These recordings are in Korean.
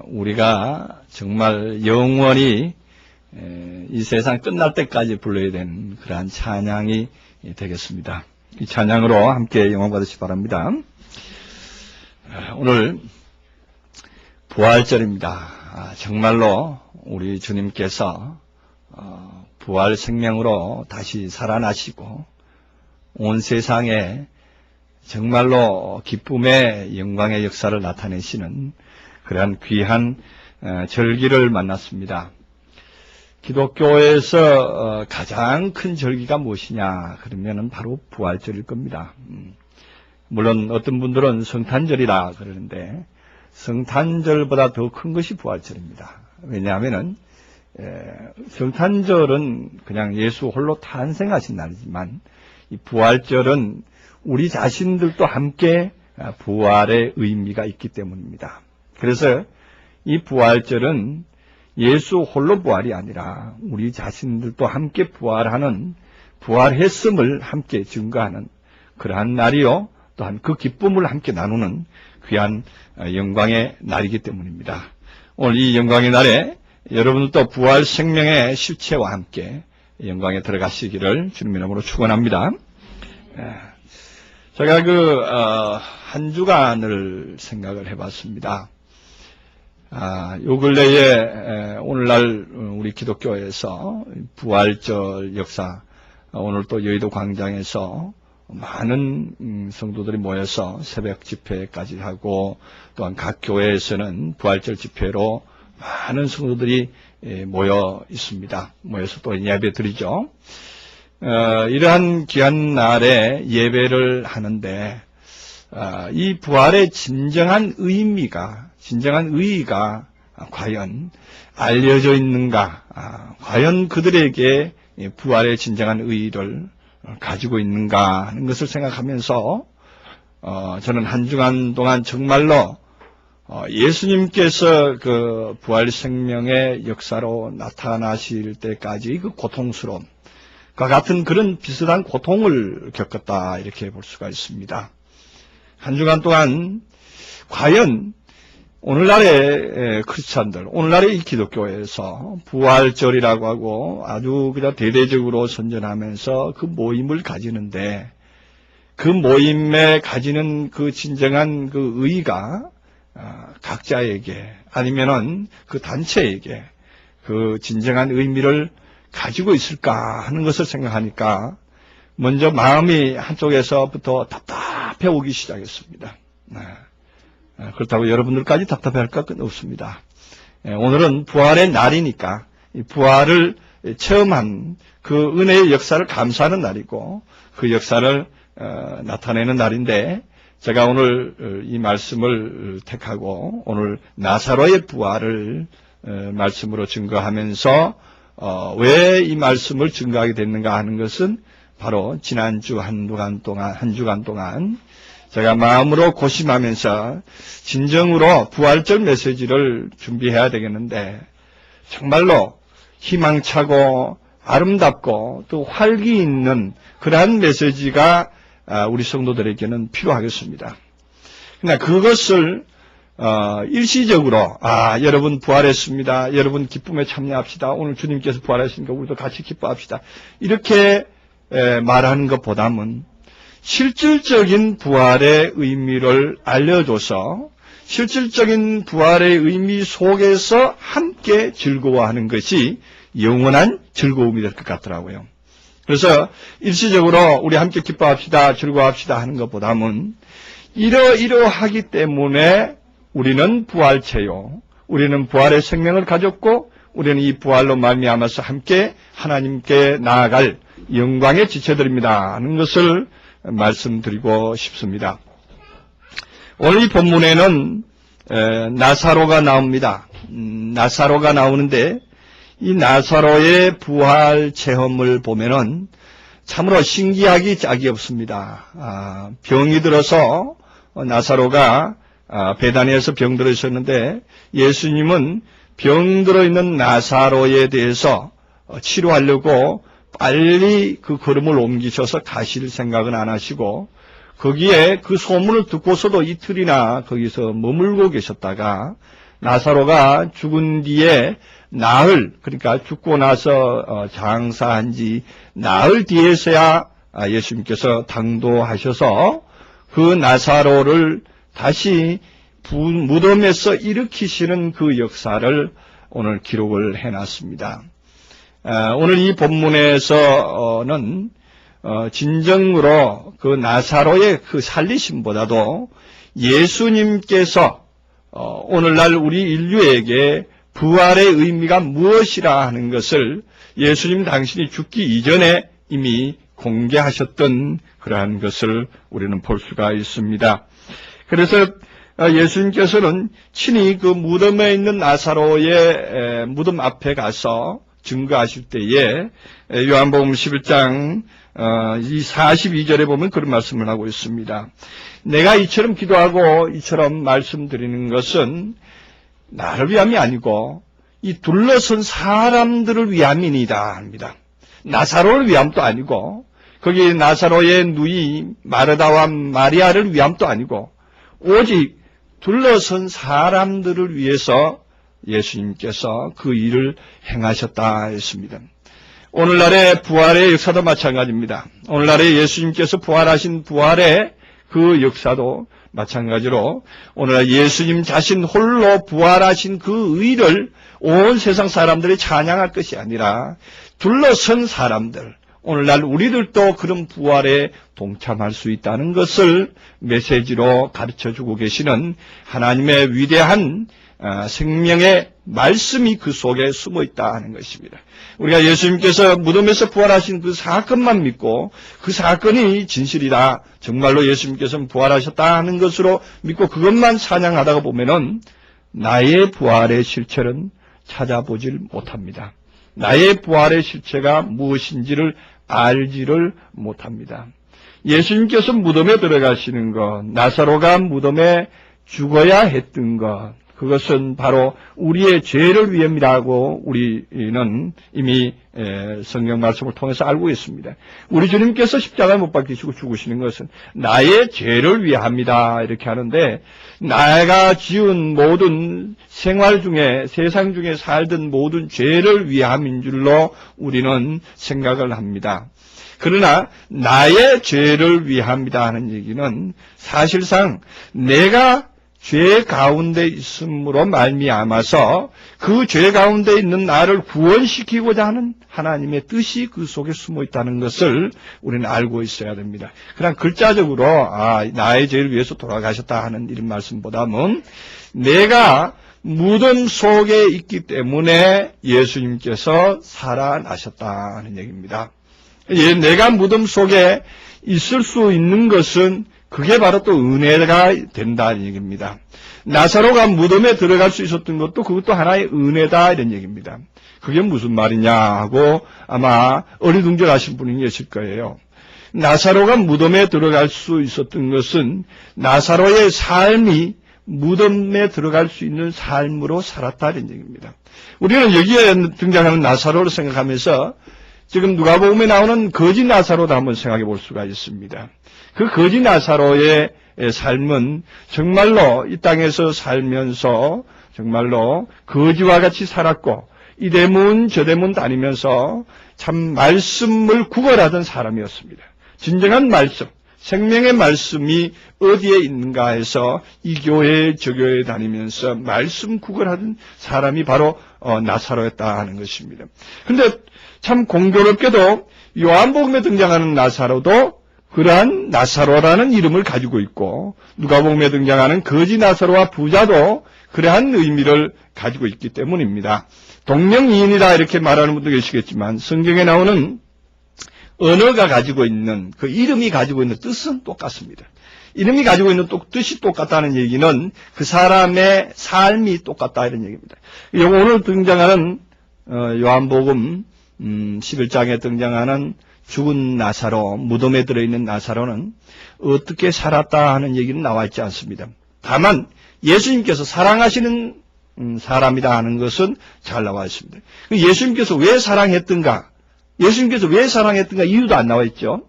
우리가 정말 영원히 이 세상 끝날 때까지 불러야 되는 그러한 찬양이 되겠습니다. 이 찬양으로 함께 영광 받으시기 바랍니다. 오늘 부활절입니다. 정말로 우리 주님께서 부활 생명으로 다시 살아나시고 온 세상에 정말로 기쁨의 영광의 역사를 나타내시는 그러한 귀한 절기를 만났습니다. 기독교에서 가장 큰 절기가 무엇이냐 그러면은 바로 부활절일 겁니다. 물론 어떤 분들은 성탄절이라 그러는데 성탄절보다 더 큰 것이 부활절입니다. 왜냐하면은 성탄절은 그냥 예수 홀로 탄생하신 날이지만 이 부활절은 우리 자신들도 함께 부활의 의미가 있기 때문입니다. 그래서 이 부활절은 예수 홀로 부활이 아니라 우리 자신들도 함께 부활하는, 부활했음을 함께 증거하는 그러한 날이요, 또한 그 기쁨을 함께 나누는 귀한 영광의 날이기 때문입니다. 오늘 이 영광의 날에 여러분들도 부활 생명의 실체와 함께 영광에 들어가시기를 주님의 이름으로 축원합니다. 제가 한 주간을 생각을 해봤습니다. 요 근래에 오늘날 우리 기독교에서 부활절 역사, 오늘 또 여의도 광장에서 많은 성도들이 모여서 새벽 집회까지 하고, 또한 각 교회에서는 부활절 집회로 많은 성도들이 모여 있습니다. 모여서 또 예배 드리죠. 이러한 귀한 날에 예배를 하는데 이 부활의 진정한 의미가, 진정한 의의가 과연 알려져 있는가, 과연 그들에게 부활의 진정한 의의를 가지고 있는가 하는 것을 생각하면서 저는 한 주간 동안 정말로 예수님께서 그 부활 생명의 역사로 나타나실 때까지 그 고통스러움, 과 같은 그런 비슷한 고통을 겪었다, 이렇게 볼 수가 있습니다. 한 주간 동안 과연 오늘날의 크리스찬들, 오늘날의 이 기독교에서 부활절이라고 하고 아주 그냥 대대적으로 선전하면서 그 모임을 가지는데, 그 모임에 가지는 그 진정한 그 의의가 각자에게 아니면은 그 단체에게 그 진정한 의미를 가지고 있을까 하는 것을 생각하니까 먼저 마음이 한쪽에서부터 답답해 오기 시작했습니다. 그렇다고 여러분들까지 답답해할 것 없습니다. 오늘은 부활의 날이니까 이 부활을 체험한 그 은혜의 역사를 감사하는 날이고 그 역사를 나타내는 날인데, 제가 오늘 이 말씀을 택하고 오늘 나사로의 부활을 말씀으로 증거하면서 왜 이 말씀을 증거하게 됐는가 하는 것은 바로 지난주 한 주간 동안 제가 마음으로 고심하면서 진정으로 부활절 메시지를 준비해야 되겠는데, 정말로 희망차고 아름답고 또 활기 있는 그러한 메시지가 우리 성도들에게는 필요하겠습니다. 그러나 그것을 일시적으로 여러분 부활했습니다, 여러분 기쁨에 참여합시다, 오늘 주님께서 부활하시니까 우리도 같이 기뻐합시다, 이렇게 말하는 것보다는 실질적인 부활의 의미를 알려줘서 실질적인 부활의 의미 속에서 함께 즐거워하는 것이 영원한 즐거움이 될 것 같더라고요. 그래서 일시적으로 우리 함께 기뻐합시다, 즐거워합시다 하는 것보다는 이러하기 때문에 우리는 부활체요, 우리는 부활의 생명을 가졌고 우리는 이 부활로 말미암아서 함께 하나님께 나아갈 영광의 지체들입니다 하는 것을 말씀드리고 싶습니다. 오늘 이 본문에는 나사로가 나옵니다. 나사로가 나오는데 이 나사로의 부활 체험을 보면은 참으로 신기하기 짝이 없습니다. 병이 들어서 나사로가 베다니에서 병들어 있었는데 예수님은 병들어 있는 나사로에 대해서 치료하려고 빨리 그 걸음을 옮기셔서 가실 생각은 안 하시고, 거기에 그 소문을 듣고서도 이틀이나 거기서 머물고 계셨다가 나사로가 죽은 뒤에 그러니까 죽고 나서 장사한 지 나흘 뒤에서야 예수님께서 당도하셔서 그 나사로를 다시 무덤에서 일으키시는 그 역사를 오늘 기록을 해놨습니다. 오늘 이 본문에서는 진정으로 그 나사로의 그 살리심보다도 예수님께서 오늘날 우리 인류에게 부활의 의미가 무엇이라 하는 것을 예수님 당신이 죽기 이전에 이미 공개하셨던 그러한 것을 우리는 볼 수가 있습니다. 그래서 예수님께서는 친히 그 무덤에 있는 나사로의 무덤 앞에 가서 증거하실 때에 요한복음 11장 이 42절에 보면 그런 말씀을 하고 있습니다. 내가 이처럼 기도하고 이처럼 말씀드리는 것은 나를 위함이 아니고 이 둘러선 사람들을 위함이니다 합니다. 나사로를 위함도 아니고 거기 나사로의 누이 마르다와 마리아를 위함도 아니고 오직 둘러선 사람들을 위해서 예수님께서 그 일을 행하셨다 했습니다. 오늘날의 부활의 역사도 마찬가지입니다. 오늘날의 예수님께서 부활하신 부활의 그 역사도 마찬가지로 오늘날 예수님 자신 홀로 부활하신 그 의를 온 세상 사람들이 찬양할 것이 아니라 둘러선 사람들, 오늘날 우리들도 그런 부활에 동참할 수 있다는 것을 메시지로 가르쳐주고 계시는 하나님의 위대한 생명의 말씀이 그 속에 숨어 있다 하는 것입니다. 우리가 예수님께서 무덤에서 부활하신 그 사건만 믿고 그 사건이 진실이다, 정말로 예수님께서는 부활하셨다 하는 것으로 믿고 그것만 찬양하다가 보면은 나의 부활의 실체는 찾아보질 못합니다. 나의 부활의 실체가 무엇인지를 알지를 못합니다. 예수님께서 무덤에 들어가시는 것, 나사로가 무덤에 죽어야 했던 것, 그것은 바로 우리의 죄를 위함이라고 우리는 이미 성경 말씀을 통해서 알고 있습니다. 우리 주님께서 십자가에 못 박히시고 죽으시는 것은 나의 죄를 위함이다 이렇게 하는데, 내가 지은 모든 생활 중에, 세상 중에 살던 모든 죄를 위함인 줄로 우리는 생각을 합니다. 그러나 나의 죄를 위함이다 하는 얘기는 사실상 내가 죄 가운데 있음으로 말미암아서 그 죄 가운데 있는 나를 구원시키고자 하는 하나님의 뜻이 그 속에 숨어 있다는 것을 우리는 알고 있어야 됩니다. 그냥 글자적으로 나의 죄를 위해서 돌아가셨다 하는 이런 말씀보다는 내가 무덤 속에 있기 때문에 예수님께서 살아나셨다 하는 얘기입니다. 내가 무덤 속에 있을 수 있는 것은 그게 바로 또 은혜가 된다는 얘기입니다. 나사로가 무덤에 들어갈 수 있었던 것도 그것도 하나의 은혜다 이런 얘기입니다. 그게 무슨 말이냐 하고 아마 어리둥절하신 분이 계실 거예요. 나사로가 무덤에 들어갈 수 있었던 것은 나사로의 삶이 무덤에 들어갈 수 있는 삶으로 살았다 이런 얘기입니다. 우리는 여기에 등장하는 나사로를 생각하면서 지금 누가복음에 나오는 거지 나사로도 한번 생각해 볼 수가 있습니다. 그 거지 나사로의 삶은 정말로 이 땅에서 살면서 정말로 거지와 같이 살았고 이 대문 저 대문 다니면서 참 말씀을 구걸하던 사람이었습니다. 진정한 말씀, 생명의 말씀이 어디에 있는가 해서 이 교회 저 교회 다니면서 말씀 구걸하던 사람이 바로 나사로였다 하는 것입니다. 그런데 참 공교롭게도 요한복음에 등장하는 나사로도 그러한 나사로라는 이름을 가지고 있고 누가복음에 등장하는 거지 나사로와 부자도 그러한 의미를 가지고 있기 때문입니다. 동명이인이다 이렇게 말하는 분도 계시겠지만 성경에 나오는 언어가 가지고 있는 그 이름이 가지고 있는 뜻은 똑같습니다. 이름이 가지고 있는 뜻이 똑같다는 얘기는 그 사람의 삶이 똑같다 이런 얘기입니다. 오늘 등장하는 요한복음 11장에 등장하는 죽은 나사로, 무덤에 들어있는 나사로는 어떻게 살았다 하는 얘기는 나와 있지 않습니다. 다만 예수님께서 사랑하시는 사람이다 하는 것은 잘 나와 있습니다. 예수님께서 왜 사랑했던가, 예수님께서 왜 사랑했던가 이유도 안 나와 있죠.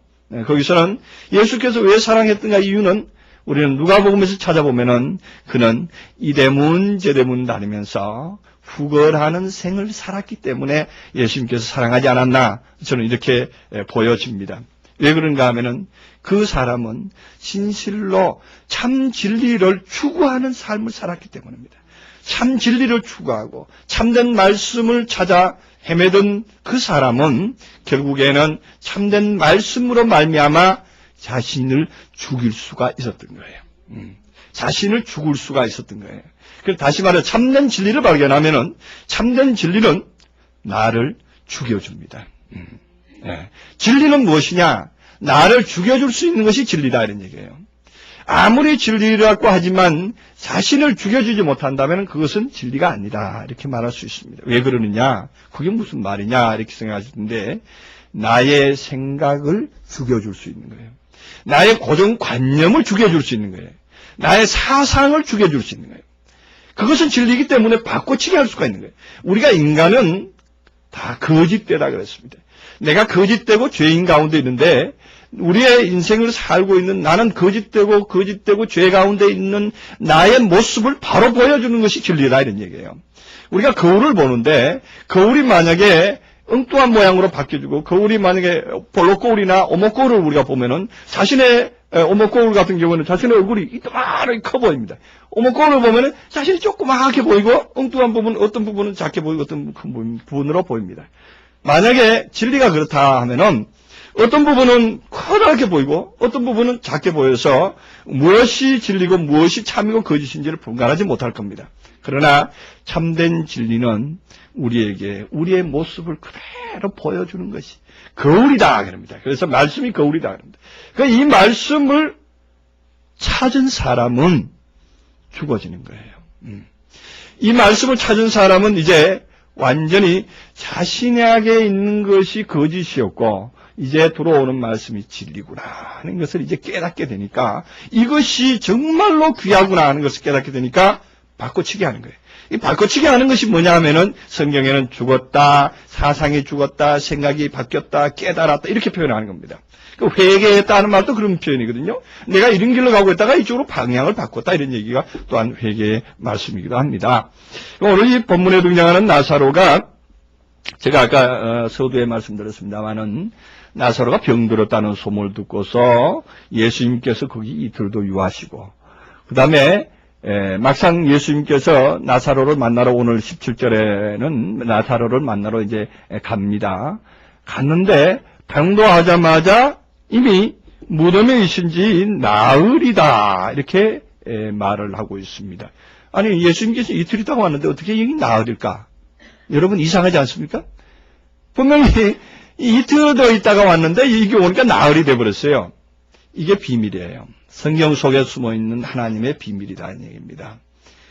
거기서는 예수께서 왜 사랑했던가 이유는 우리는 누가복음에서 찾아보면은 그는 이대문 저대문 다니면서 후걸하는 생을 살았기 때문에 예수님께서 사랑하지 않았나 저는 이렇게 보여집니다. 왜 그런가 하면은 그 사람은 진실로 참 진리를 추구하는 삶을 살았기 때문입니다. 참 진리를 추구하고 참된 말씀을 찾아 헤매던 그 사람은 결국에는 참된 말씀으로 말미암아 자신을 죽일 수가 있었던 거예요. 자신을 죽을 수가 있었던 거예요. 그래서 다시 말해 참된 진리를 발견하면은 참된 진리는 나를 죽여줍니다. 진리는 무엇이냐? 나를 죽여줄 수 있는 것이 진리다 이런 얘기예요. 아무리 진리라고 하지만 자신을 죽여주지 못한다면 그것은 진리가 아니다 이렇게 말할 수 있습니다. 왜 그러느냐? 그게 무슨 말이냐 이렇게 생각하실 텐데 나의 생각을 죽여줄 수 있는 거예요. 나의 고정관념을 죽여줄 수 있는 거예요. 나의 사상을 죽여줄 수 있는 거예요. 그것은 진리이기 때문에 바꿔치기 할 수가 있는 거예요. 우리가 인간은 다 거짓되다 그랬습니다. 내가 거짓되고 죄인 가운데 있는데 우리의 인생을 살고 있는 나는 거짓되고 죄 가운데 있는 나의 모습을 바로 보여주는 것이 진리다 이런 얘기예요. 우리가 거울을 보는데 거울이 만약에 엉뚱한 모양으로 바뀌어지고 거울이 만약에 볼록거울이나 오목거울을 우리가 보면은 자신의 오목거울 같은 경우는 자신의 얼굴이 이따만하게 커 보입니다. 오목거울을 보면은 자신이 조그맣게 보이고 엉뚱한 부분 어떤 부분은 작게 보이고 어떤 큰 부분으로 보입니다. 만약에 진리가 그렇다 하면은 어떤 부분은 커다랗게 보이고 어떤 부분은 작게 보여서 무엇이 진리고 무엇이 참이고 거짓인지를 분간하지 못할 겁니다. 그러나 참된 진리는 우리에게 우리의 모습을 그대로 보여주는 것이 거울이다 그럽니다. 그래서 말씀이 거울이다 그럽니다. 그러니까 이 말씀을 찾은 사람은 죽어지는 거예요. 이 말씀을 찾은 사람은 이제 완전히 자신에게 있는 것이 거짓이었고 이제 들어오는 말씀이 진리구나 하는 것을 이제 깨닫게 되니까 이것이 정말로 귀하구나 하는 것을 깨닫게 되니까 바꿔치기 하는 거예요. 이 바꿔치기 하는 것이 뭐냐 하면은 성경에는 죽었다, 사상이 죽었다, 생각이 바뀌었다, 깨달았다 이렇게 표현하는 겁니다. 회개했다는 말도 그런 표현이거든요. 내가 이런 길로 가고 있다가 이쪽으로 방향을 바꿨다 이런 얘기가 또한 회개의 말씀이기도 합니다. 오늘 이 본문에 등장하는 나사로가 제가 아까 서두에 말씀드렸습니다마는 나사로가 병들었다는 소문을 듣고서 예수님께서 거기 이틀도 유하시고 그 다음에 막상 예수님께서 나사로를 만나러 오늘 17절에는 나사로를 만나러 이제 갑니다. 갔는데 병도하자마자 이미 무덤에 있은지 나으리다 이렇게 말을 하고 있습니다. 아니 예수님께서 이틀 있다가 왔는데 어떻게 여기 나으릴까? 여러분 이상하지 않습니까? 분명히 이틀 더 있다가 왔는데 이게 오니까 나흘이 돼버렸어요. 이게 비밀이에요. 성경 속에 숨어있는 하나님의 비밀이라는 얘기입니다.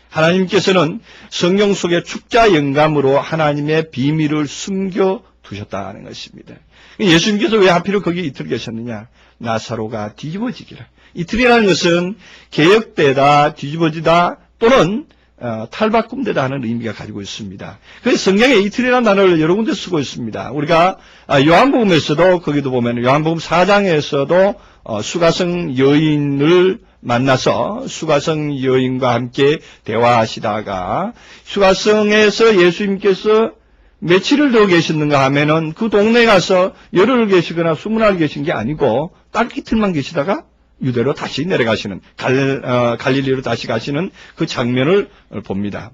하나님께서는 성경 속에 축자 영감으로 하나님의 비밀을 숨겨두셨다는 것입니다. 예수님께서 왜 하필 거기 이틀 계셨느냐? 나사로가 뒤집어지기를. 이틀이라는 것은 개혁되다, 뒤집어지다 또는 탈바꿈되다 하는 의미가 가지고 있습니다. 그래서 성경에 이틀이라는 단어를 여러 군데 쓰고 있습니다. 우리가 요한복음에서도 거기도 보면 요한복음 4장에서도 수가성 여인을 만나서 수가성 여인과 함께 대화하시다가 수가성에서 예수님께서 며칠을 더 계셨는가 하면은 그 동네에 가서 열흘 계시거나 20날 계신 게 아니고 딱 이틀만 계시다가 유대로 다시 내려가시는 갈릴리로 다시 가시는 그 장면을 봅니다.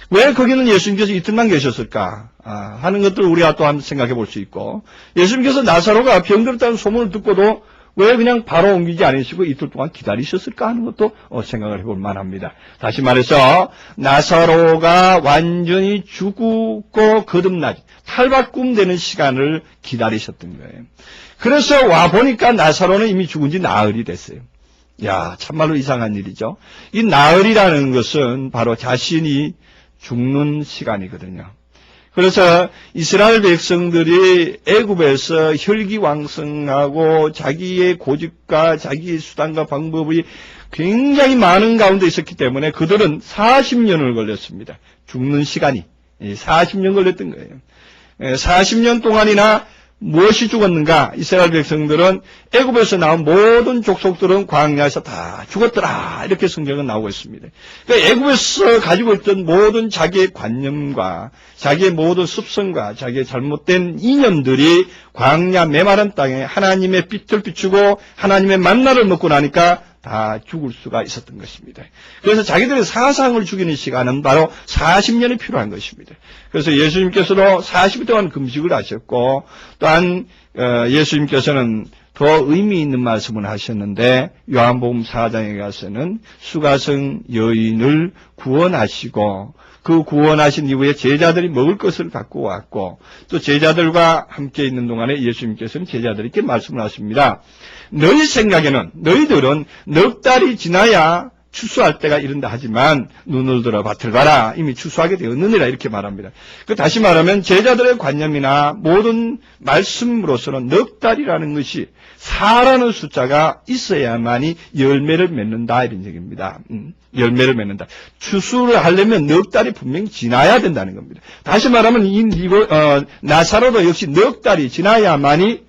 왜 거기는 예수님께서 이틀만 계셨을까 하는 것들 우리가 또 한번 생각해 볼 수 있고 예수님께서 나사로가 병들었다는 소문을 듣고도 왜 그냥 바로 옮기지 않으시고 이틀 동안 기다리셨을까 하는 것도 생각을 해볼 만합니다. 다시 말해서 나사로가 완전히 죽고 거듭나지 탈바꿈되는 시간을 기다리셨던 거예요. 그래서 와보니까 나사로는 이미 죽은 지 나흘이 됐어요. 야, 참말로 이상한 일이죠. 이 나흘이라는 것은 바로 자신이 죽는 시간이거든요. 그래서 이스라엘 백성들이 애굽에서 혈기왕성하고 자기의 고집과 자기의 수단과 방법이 굉장히 많은 가운데 있었기 때문에 그들은 40년을 걸렸습니다. 죽는 시간이 40년 걸렸던 거예요. 40년 동안이나 무엇이 죽었는가? 이스라엘 백성들은 애굽에서 나온 모든 족속들은 광야에서 다 죽었더라. 이렇게 성경은 나오고 있습니다. 그러니까 애굽에서 가지고 있던 모든 자기의 관념과 자기의 모든 습성과 자기의 잘못된 이념들이 광야 메마른 땅에 하나님의 빛을 비추고 하나님의 만나를 먹고 나니까 다 죽을 수가 있었던 것입니다. 그래서 자기들의 사상을 죽이는 시간은 바로 40년이 필요한 것입니다. 그래서 예수님께서도 40일 동안 금식을 하셨고 또한 예수님께서는 더 의미 있는 말씀을 하셨는데 요한복음 4장에 가서는 수가성 여인을 구원하시고 그 구원하신 이후에 제자들이 먹을 것을 갖고 왔고 또 제자들과 함께 있는 동안에 예수님께서는 제자들에게 말씀을 하십니다. 너희 생각에는 너희들은 넉 달이 지나야 추수할 때가 이른다 하지만 눈을 들어 밭을 봐라 이미 추수하게 되었느니라 이렇게 말합니다. 그 다시 말하면 제자들의 관념이나 모든 말씀으로서는 넉 달이라는 것이 4라는 숫자가 있어야만이 열매를 맺는다 이런 얘기입니다. 열매를 맺는다. 추수를 하려면 넉 달이 분명히 지나야 된다는 겁니다. 다시 말하면 나사로도 역시 넉 달이 지나야만이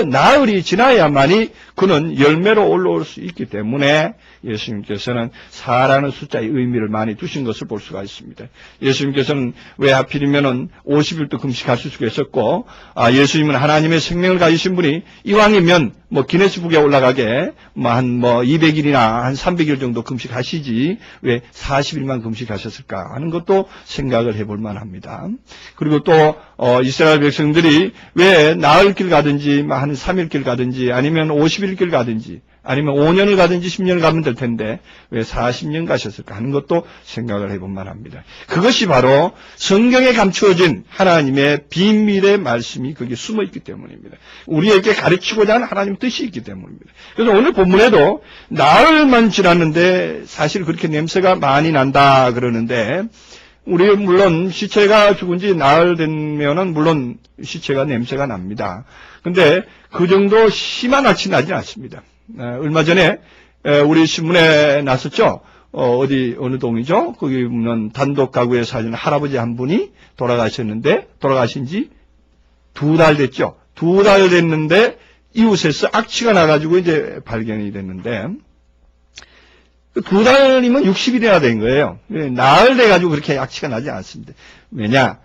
나흘이 지나야만이 그는 열매로 올라올 수 있기 때문에 예수님께서는 4라는 숫자의 의미를 많이 두신 것을 볼 수가 있습니다. 예수님께서는 왜 하필이면은 50일도 금식하실 수가 있었고, 예수님은 하나님의 생명을 가지신 분이 이왕이면 기네스북에 올라가게 한 200일이나 한 300일 정도 금식하시지 왜 40일만 금식하셨을까 하는 것도 생각을 해볼 만합니다. 그리고 또 이스라엘 백성들이 왜 나흘 길 가든지 한 3일 길 가든지 아니면 50일 길 가든지 아니면 5년을 가든지 10년을 가면 될 텐데 왜 40년 가셨을까 하는 것도 생각을 해볼 만합니다. 그것이 바로 성경에 감추어진 하나님의 비밀의 말씀이 거기에 숨어 있기 때문입니다. 우리에게 가르치고자 하는 하나님의 뜻이 있기 때문입니다. 그래서 오늘 본문에도 나흘만 지났는데 사실 그렇게 냄새가 많이 난다 그러는데 우리 물론 시체가 죽은 지 나흘 되면은 물론 시체가 냄새가 납니다. 근데 그 정도 심한 악취 나진 않습니다. 얼마 전에 우리 신문에 났었죠. 어느 동이죠? 거기 보면 단독 가구에 사시는 할아버지 한 분이 돌아가셨는데 돌아가신 지 2달 됐죠. 2달 됐는데 이웃에서 악취가 나가지고 이제 발견이 됐는데 2달이면 60일이나 된 거예요. 나흘 돼가지고 그렇게 악취가 나지 않습니다. 왜냐?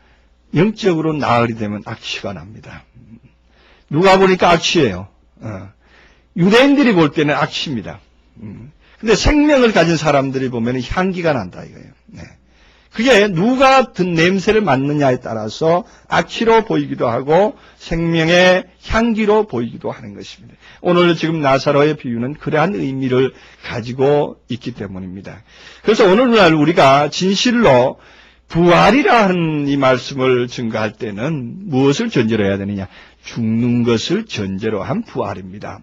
영적으로 나흘이 되면 악취가 납니다. 누가 보니까 악취예요. 유대인들이 볼 때는 악취입니다. 근데 생명을 가진 사람들이 보면 향기가 난다 이거예요. 네. 그게 누가 든 냄새를 맡느냐에 따라서 악취로 보이기도 하고 생명의 향기로 보이기도 하는 것입니다. 오늘 지금 나사로의 비유는 그러한 의미를 가지고 있기 때문입니다. 그래서 오늘날 우리가 진실로 부활이라 하는 이 말씀을 증거할 때는 무엇을 전제로 해야 되느냐? 죽는 것을 전제로 한 부활입니다.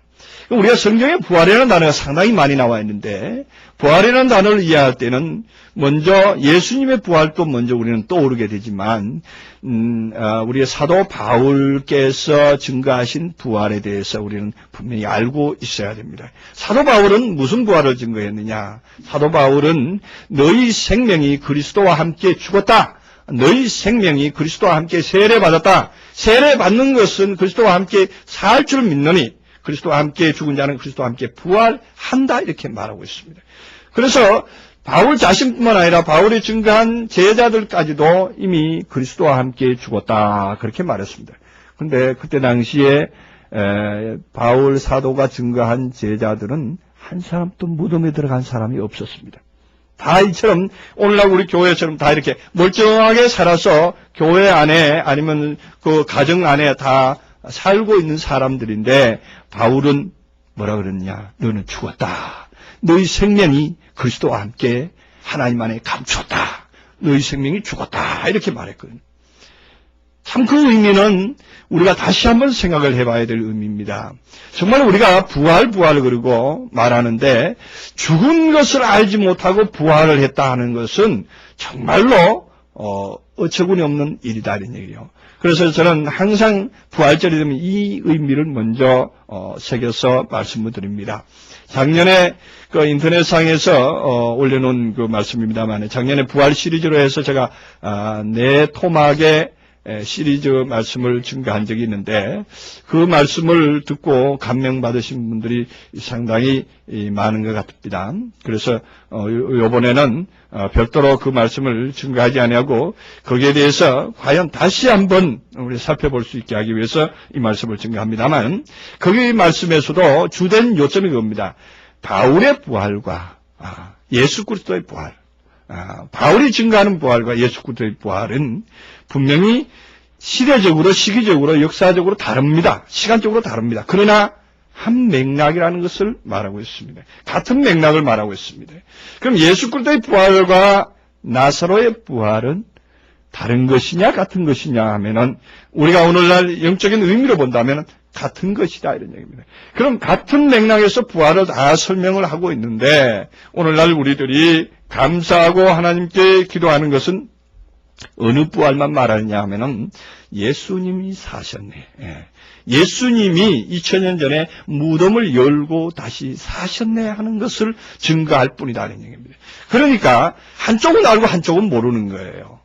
우리가 성경에 부활이라는 단어가 상당히 많이 나와 있는데 부활이라는 단어를 이해할 때는 먼저 예수님의 부활도 먼저 우리는 떠오르게 되지만 우리의 사도 바울께서 증거하신 부활에 대해서 우리는 분명히 알고 있어야 됩니다. 사도 바울은 무슨 부활을 증거했느냐? 사도 바울은 너희 생명이 그리스도와 함께 죽었다. 너희 생명이 그리스도와 함께 세례받았다. 세례받는 것은 그리스도와 함께 살 줄 믿느니 그리스도와 함께 죽은 자는 그리스도와 함께 부활한다 이렇게 말하고 있습니다. 그래서 바울 자신뿐만 아니라 바울이 증거한 제자들까지도 이미 그리스도와 함께 죽었다 그렇게 말했습니다. 그런데 그때 당시에 바울 사도가 증거한 제자들은 한 사람도 무덤에 들어간 사람이 없었습니다. 다 이처럼 오늘날 우리 교회처럼 다 이렇게 멀쩡하게 살아서 교회 안에 아니면 그 가정 안에 다 살고 있는 사람들인데 바울은 뭐라 그러느냐? 너는 죽었다. 너희 생명이 그리스도와 함께 하나님 안에 감추었다. 너희 생명이 죽었다. 이렇게 말했거든요. 참 그 의미는 우리가 다시 한번 생각을 해봐야 될 의미입니다. 정말 우리가 부활을 그러고 말하는데 죽은 것을 알지 못하고 부활을 했다 하는 것은 정말로 어처구니 없는 일이다 이런 얘기예요. 그래서 저는 항상 부활절이 되면 이 의미를 먼저 새겨서 말씀을 드립니다. 작년에 그 인터넷상에서 올려놓은 그 말씀입니다만 작년에 부활 시리즈로 해서 제가 내 토막에 시리즈 말씀을 증거한 적이 있는데 그 말씀을 듣고 감명받으신 분들이 상당히 많은 것 같습니다. 그래서 이번에는 별도로 그 말씀을 증거하지 아니하고 거기에 대해서 과연 다시 한번 우리 살펴볼 수 있게 하기 위해서 이 말씀을 증거합니다만 거기 말씀에서도 주된 요점이 그겁니다. 바울의 부활과 예수 그리스도의 부활, 바울이 증거하는 부활과 예수 그리스도의 부활은 분명히 시대적으로, 시기적으로, 역사적으로 다릅니다. 시간적으로 다릅니다. 그러나 한 맥락이라는 것을 말하고 있습니다. 같은 맥락을 말하고 있습니다. 그럼 예수 그리스도의 부활과 나사로의 부활은 다른 것이냐 같은 것이냐 하면은 우리가 오늘날 영적인 의미로 본다면 같은 것이다 이런 얘기입니다. 그럼 같은 맥락에서 부활을 다 설명을 하고 있는데 오늘날 우리들이 감사하고 하나님께 기도하는 것은 어느 부활만 말하느냐 하면은 예수님이 사셨네. 예수님이 2000년 전에 무덤을 열고 다시 사셨네 하는 것을 증거할 뿐이다 이런 얘기입니다. 그러니까 한쪽은 알고 한쪽은 모르는 거예요.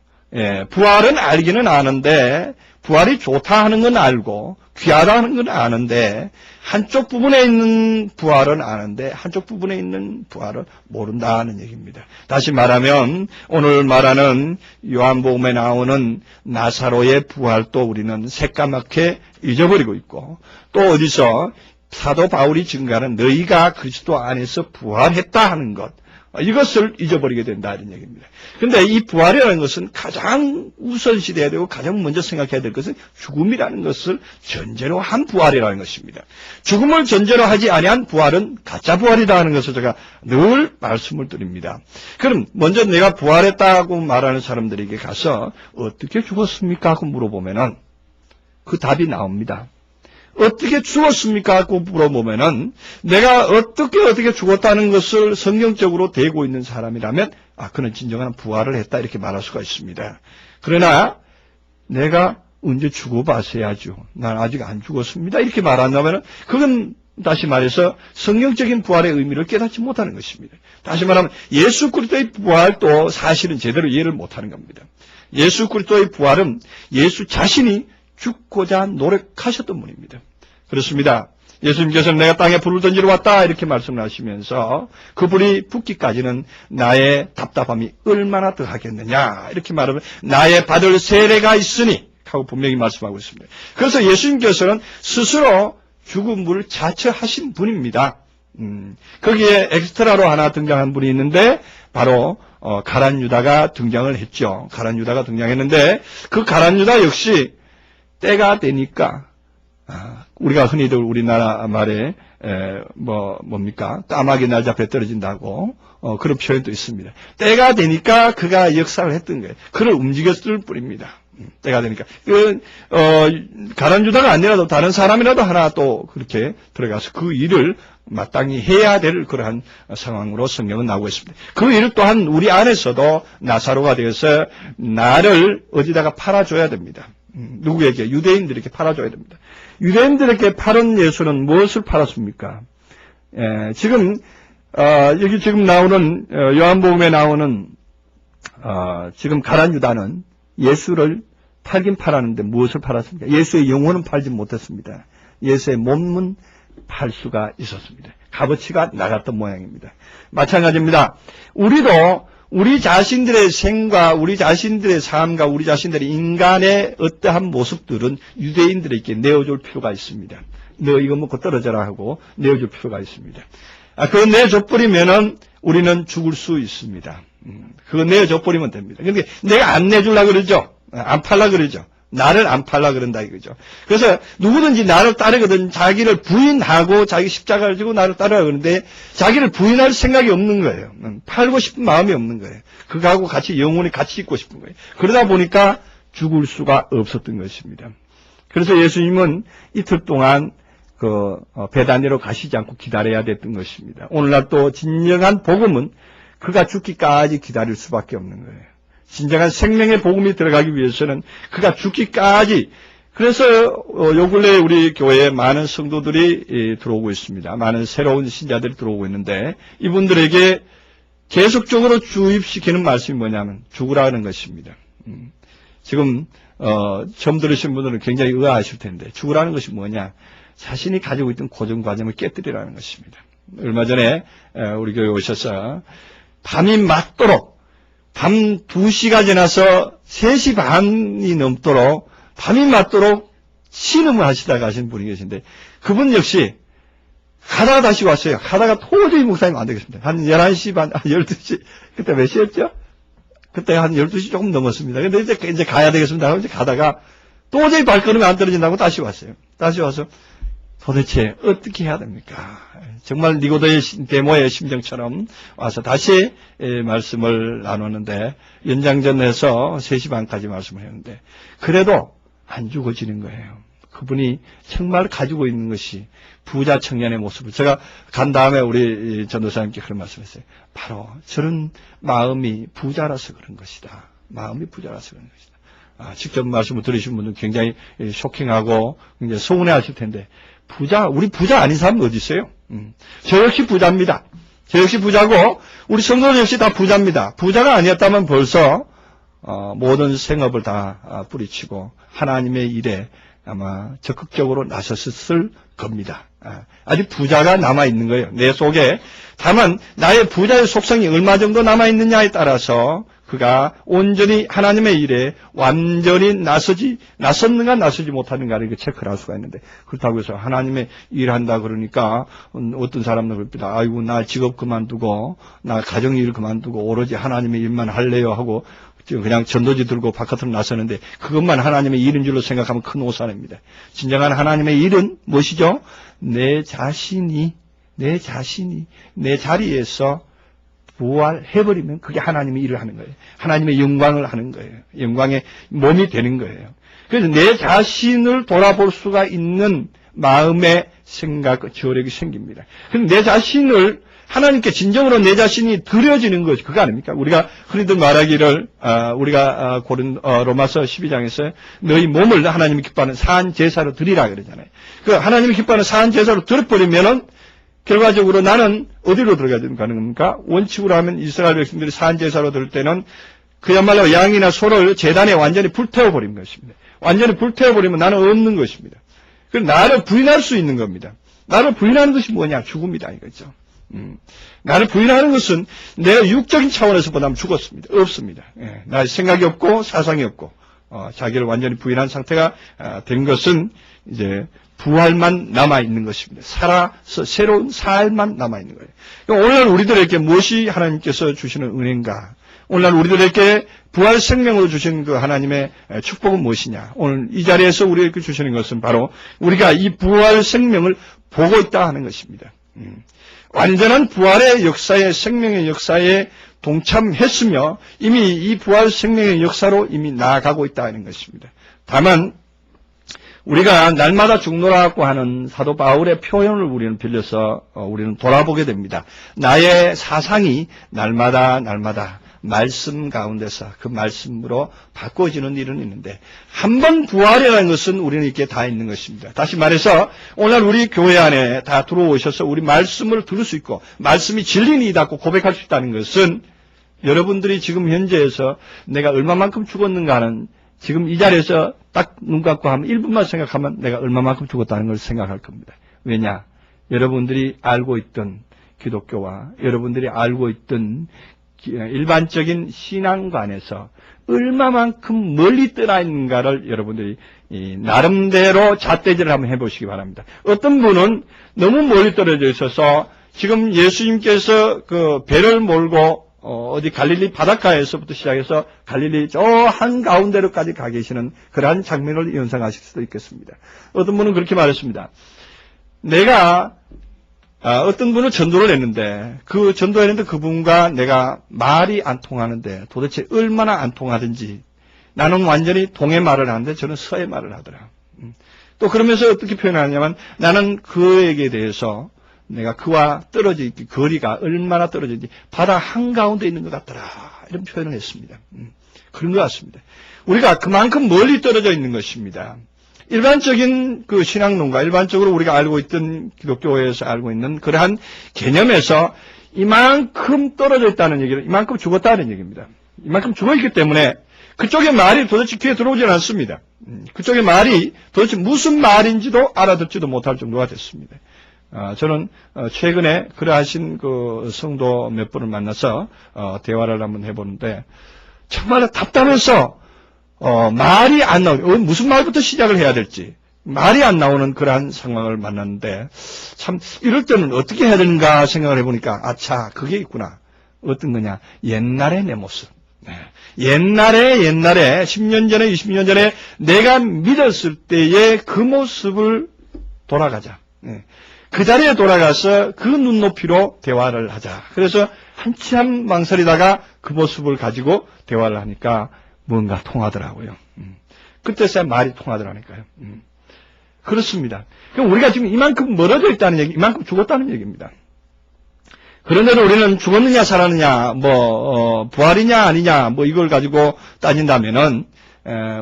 부활은 알기는 아는데 부활이 좋다 하는 건 알고 귀하다 하는 건 아는데 한쪽 부분에 있는 부활은 아는데 한쪽 부분에 있는 부활은 모른다는 얘기입니다. 다시 말하면 오늘 말하는 요한복음에 나오는 나사로의 부활도 우리는 새까맣게 잊어버리고 있고 또 어디서 사도 바울이 증거하는 너희가 그리스도 안에서 부활했다 하는 것 이것을 잊어버리게 된다 이런 얘기입니다. 그런데 이 부활이라는 것은 가장 우선시돼야 되고 가장 먼저 생각해야 될 것은 죽음이라는 것을 전제로 한 부활이라는 것입니다. 죽음을 전제로 하지 아니한 부활은 가짜 부활이다 하는 것을 제가 늘 말씀을 드립니다. 그럼 먼저 내가 부활했다고 말하는 사람들에게 가서 어떻게 죽었습니까? 하고 물어보면은 그 답이 나옵니다. 어떻게 죽었습니까? 하고 물어보면은 내가 어떻게 죽었다는 것을 성경적으로 대고 있는 사람이라면 그는 진정한 부활을 했다 이렇게 말할 수가 있습니다. 그러나 내가 언제 죽어봤어야죠. 난 아직 안 죽었습니다. 이렇게 말한다면 그건 다시 말해서 성경적인 부활의 의미를 깨닫지 못하는 것입니다. 다시 말하면 예수 그리스도의 부활도 사실은 제대로 이해를 못하는 겁니다. 예수 그리스도의 부활은 예수 자신이 죽고자 노력하셨던 분입니다. 그렇습니다. 예수님께서는 내가 땅에 불을 던지러 왔다 이렇게 말씀을 하시면서 그 불이 붙기까지는 나의 답답함이 얼마나 더하겠느냐 이렇게 말하면 나의 받을 세례가 있으니 하고 분명히 말씀하고 있습니다. 그래서 예수님께서는 스스로 죽음을 자처하신 분입니다. 거기에 엑스트라로 하나 등장한 분이 있는데 바로 가룟 유다가 등장을 했죠. 가룟 유다가 등장했는데 그 가룟 유다 역시 때가 되니까 우리가 흔히들 우리나라 말에 뭡니까 까마귀 날 잡혀 떨어진다고 그런 표현도 있습니다. 때가 되니까 그가 역사를 했던 거예요. 그를 움직였을 뿐입니다. 때가 되니까 가룟 유다가 아니라도 다른 사람이라도 하나 또 그렇게 들어가서 그 일을 마땅히 해야 될 그러한 상황으로 성경은 나오고 있습니다. 그 일 또한 우리 안에서도 나사로가 되어서 나를 어디다가 팔아줘야 됩니다. 누구에게? 유대인들에게 팔아줘야 됩니다. 유대인들에게 팔은 예수는 무엇을 팔았습니까? 지금 여기 지금 나오는 요한복음에 나오는 지금 가룟 유다는 예수를 팔긴 팔았는데 무엇을 팔았습니까? 예수의 영혼은 팔지 못했습니다. 예수의 몸은 팔 수가 있었습니다. 값어치가 나갔던 모양입니다. 마찬가지입니다. 우리도 우리 자신들의 생과 우리 자신들의 삶과 우리 자신들의 인간의 어떠한 모습들은 유대인들에게 내어줄 필요가 있습니다. 너 이거 먹고 떨어져라 하고 내어줄 필요가 있습니다. 그거 내줘버리면은 우리는 죽을 수 있습니다. 그거 내줘버리면 됩니다. 그런데 내가 안 내주려고 그러죠. 안 팔라 그러죠. 나를 안 팔라 그런다 이거죠. 그래서 누구든지 나를 따르거든 자기를 부인하고 자기 십자가를 지고 나를 따르라 그러는데 자기를 부인할 생각이 없는 거예요. 팔고 싶은 마음이 없는 거예요. 그거하고 같이 영원히 같이 있고 싶은 거예요. 그러다 보니까 죽을 수가 없었던 것입니다. 그래서 예수님은 이틀 동안 베다니로 가시지 않고 기다려야 됐던 것입니다. 오늘날 또 진정한 복음은 그가 죽기까지 기다릴 수밖에 없는 거예요. 진정한 생명의 복음이 들어가기 위해서는 그가 죽기까지. 그래서 요 근래에 우리 교회에 많은 성도들이 들어오고 있습니다. 많은 새로운 신자들이 들어오고 있는데 이분들에게 계속적으로 주입시키는 말씀이 뭐냐면 죽으라는 것입니다. 지금 처음 들으신 분들은 굉장히 의아하실 텐데 죽으라는 것이 뭐냐? 자신이 가지고 있던 고정관념을 깨뜨리라는 것입니다. 얼마 전에 우리 교회 오셔서 밤이 맞도록 밤 2시가 지나서 3시 반이 넘도록 밤이 맞도록 신음을 하시다가 가신 분이 계신데 그분 역시 가다가 다시 왔어요. 가다가 도저히 목사님 안 되겠습니다. 한 11시 반, 12시, 그때 몇 시였죠? 그때 한 12시 조금 넘었습니다. 근데 이제 가야 되겠습니다. 하고 이제 가다가 도저히 발걸음이 안 떨어진다고 다시 왔어요. 다시 와서 도대체 어떻게 해야 됩니까? 정말 니고데의 데모의 심정처럼 와서 다시 말씀을 나눴는데 연장전에서 3시 반까지 말씀을 했는데 그래도 안 죽어지는 거예요. 그분이 정말 가지고 있는 것이 부자 청년의 모습을 제가 간 다음에 우리 전도사님께 그런 말씀했어요. 바로 저런 마음이 부자라서 그런 것이다. 마음이 부자라서 그런 것이다. 직접 말씀을 들으신 분은 굉장히 쇼킹하고 굉장히 서운해하실 텐데 우리 부자 아닌 사람은 어디 있어요? 저 역시 부자입니다. 저 역시 부자고 우리 성도들 역시 다 부자입니다. 부자가 아니었다면 벌써 모든 생업을 다 뿌리치고 하나님의 일에 아마 적극적으로 나섰을 겁니다. 아직 부자가 남아있는 거예요. 내 속에. 다만 나의 부자의 속성이 얼마 정도 남아있느냐에 따라서 그가 온전히 하나님의 일에 완전히 나섰는가 나서지 못하는가를 체크를 할 수가 있는데 그렇다고 해서 하나님의 일한다 그러니까 어떤 사람들 그럽니다. 아이고 나 직업 그만두고 나 가정일 그만두고 오로지 하나님의 일만 할래요 하고 그냥 전도지 들고 바깥으로 나서는데 그것만 하나님의 일인 줄로 생각하면 큰 오산입니다. 진정한 하나님의 일은 무엇이죠? 내 자신이 내 자리에서 부활해버리면 그게 하나님의 일을 하는 거예요. 하나님의 영광을 하는 거예요. 영광의 몸이 되는 거예요. 그래서 내 자신을 돌아볼 수가 있는 마음의 생각, 저력이 생깁니다. 그럼 내 자신을 하나님께 진정으로 내 자신이 드려지는 것이 그거 아닙니까? 우리가 흔히들 말하기를 우리가 로마서 12장에서 너희 몸을 하나님이 기뻐하는 사한 제사로 드리라 그러잖아요. 그 하나님이 기뻐하는 사한 제사로 드려버리면은 결과적으로 나는 어디로 들어가야 가는 겁니까? 원칙으로 하면 이스라엘 백성들이 사한 제사로 드릴 때는 그야말로 양이나 소를 제단에 완전히 불태워버린 것입니다. 완전히 불태워버리면 나는 없는 것입니다. 그럼 나를 부인할 수 있는 겁니다. 나를 부인하는 것이 뭐냐? 죽음이다 이거죠. 나를 부인하는 것은 내가 육적인 차원에서 보다면 죽었습니다. 없습니다. 나의 생각이 없고 사상이 없고 자기를 완전히 부인한 상태가 된 것은 이제 부활만 남아있는 것입니다. 살아서 새로운 삶만 남아있는 거예요. 그러니까 오늘날 우리들에게 무엇이 하나님께서 주시는 은혜인가? 오늘날 우리들에게 부활 생명으로 주신 그 하나님의 축복은 무엇이냐? 오늘 이 자리에서 우리에게 주시는 것은 바로 우리가 이 부활 생명을 보고 있다 하는 것입니다. 완전한 부활의 역사에 생명의 역사에 동참했으며 이미 이 부활 생명의 역사로 이미 나아가고 있다는 것입니다. 다만 우리가 날마다 죽노라고 하는 사도 바울의 표현을 우리는 빌려서 우리는 돌아보게 됩니다. 나의 사상이 날마다 말씀 가운데서 그 말씀으로 바꿔지는 일은 있는데 한 번 부활이라는 것은 우리는 이렇게 다 있는 것입니다. 다시 말해서 오늘 우리 교회 안에 다 들어오셔서 우리 말씀을 들을 수 있고 말씀이 진리이다고 고백할 수 있다는 것은 여러분들이 지금 현재에서 내가 얼마만큼 죽었는가 하는 지금 이 자리에서 딱 눈 감고 하면 1분만 생각하면 내가 얼마만큼 죽었다는 걸 생각할 겁니다. 왜냐? 여러분들이 알고 있던 기독교와 여러분들이 알고 있던 일반적인 신앙관에서 얼마만큼 멀리 떠나 있는가를 여러분들이 나름대로 잣대질을 한번 해보시기 바랍니다. 어떤 분은 너무 멀리 떨어져 있어서 지금 예수님께서 그 배를 몰고 어디 갈릴리 바닷가에서부터 시작해서 갈릴리 저 한가운데로까지 가 계시는 그러한 장면을 연상하실 수도 있겠습니다. 어떤 분은 그렇게 말했습니다. 내가 어떤 분은 전도를 했는데 그 전도했는데 그분과 내가 말이 안 통하는데 도대체 얼마나 안 통하든지 나는 완전히 동의 말을 하는데 저는 서의 말을 하더라. 또 그러면서 어떻게 표현하냐면 나는 그에게 대해서 내가 그와 떨어져 있기 거리가 얼마나 떨어져 있는지 바다 한가운데 있는 것 같더라 이런 표현을 했습니다. 그런 것 같습니다. 우리가 그만큼 멀리 떨어져 있는 것입니다. 일반적인 그 신앙론과 일반적으로 우리가 알고 있던 기독교에서 알고 있는 그러한 개념에서 이만큼 떨어져 있다는 얘기는 이만큼 죽었다는 얘기입니다. 이만큼 죽어있기 때문에 그쪽의 말이 도대체 귀에 들어오질 않습니다. 그쪽의 말이 도대체 무슨 말인지도 알아듣지도 못할 정도가 됐습니다. 저는 최근에 그러하신 그 성도 몇 분을 만나서 대화를 한번 해보는데 정말 답답해서 말이 안 나오고 무슨 말부터 시작을 해야 될지 말이 안 나오는 그러한 상황을 만났는데 참 이럴 때는 어떻게 해야 되는가 생각을 해보니까 아차 그게 있구나. 어떤 거냐. 옛날의 내 모습. 옛날에 10년 전에 20년 전에 내가 믿었을 때의 그 모습을 돌아가자. 그 자리에 돌아가서 그 눈높이로 대화를 하자. 그래서 한참 망설이다가 그 모습을 가지고 대화를 하니까 뭔가 통하더라고요. 그때서야 말이 통하더라니까요. 그렇습니다. 그럼 우리가 지금 이만큼 멀어져 있다는 얘기, 이만큼 죽었다는 얘기입니다. 그런데도 우리는 죽었느냐 살았느냐, 부활이냐 아니냐, 이걸 가지고 따진다면은,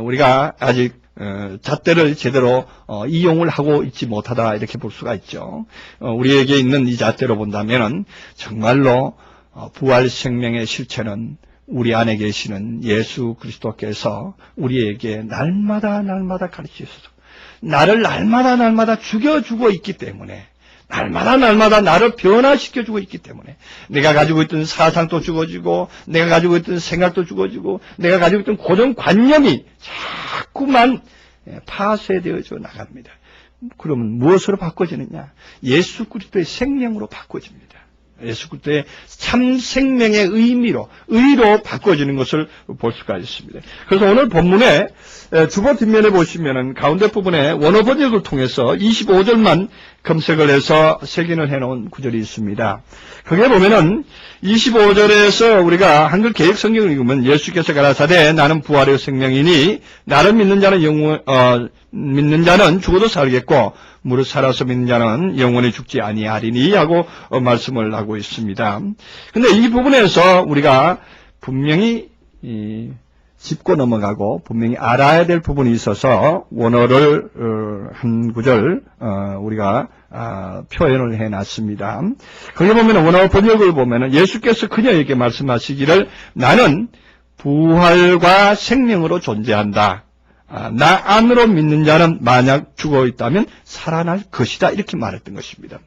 우리가 아직, 잣대를 제대로, 이용을 하고 있지 못하다, 이렇게 볼 수가 있죠. 우리에게 있는 이 잣대로 본다면은, 정말로, 부활 생명의 실체는 우리 안에 계시는 예수 그리스도께서 우리에게 날마다 가르치셔서, 나를 날마다 죽여주고 있기 때문에, 날마다 나를 변화시켜주고 있기 때문에 내가 가지고 있던 사상도 죽어지고 내가 가지고 있던 생각도 죽어지고 내가 가지고 있던 고정관념이 자꾸만 파쇄되어져 나갑니다. 그러면 무엇으로 바꿔지느냐? 예수 그리스도의 생명으로 바꿔집니다. 예수 그리스도의 참 생명의 의로 바꿔지는 것을 볼 수가 있습니다. 그래서 오늘 본문에 주보 뒷면에 보시면은 가운데 부분에 원어 번역을 통해서 25절만 검색을 해서 색인을 해놓은 구절이 있습니다. 거기에 보면은 25절에서 우리가 한글 개역 성경을 읽으면 예수께서 가라사대 나는 부활의 생명이니 나를 믿는 자는 죽어도 살겠고 무릇 살아서 믿는 자는 영원히 죽지 아니하리니 하고 말씀을 하고 있습니다. 근데 이 부분에서 우리가 분명히 짚고 넘어가고 분명히 알아야 될 부분이 있어서 원어를 한 구절 우리가 표현을 해놨습니다. 거기 보면 원어 번역을 보면 예수께서 그녀에게 말씀하시기를 나는 부활과 생명으로 존재한다. 나 안으로 믿는 자는 만약 죽어 있다면 살아날 것이다. 이렇게 말했던 것입니다.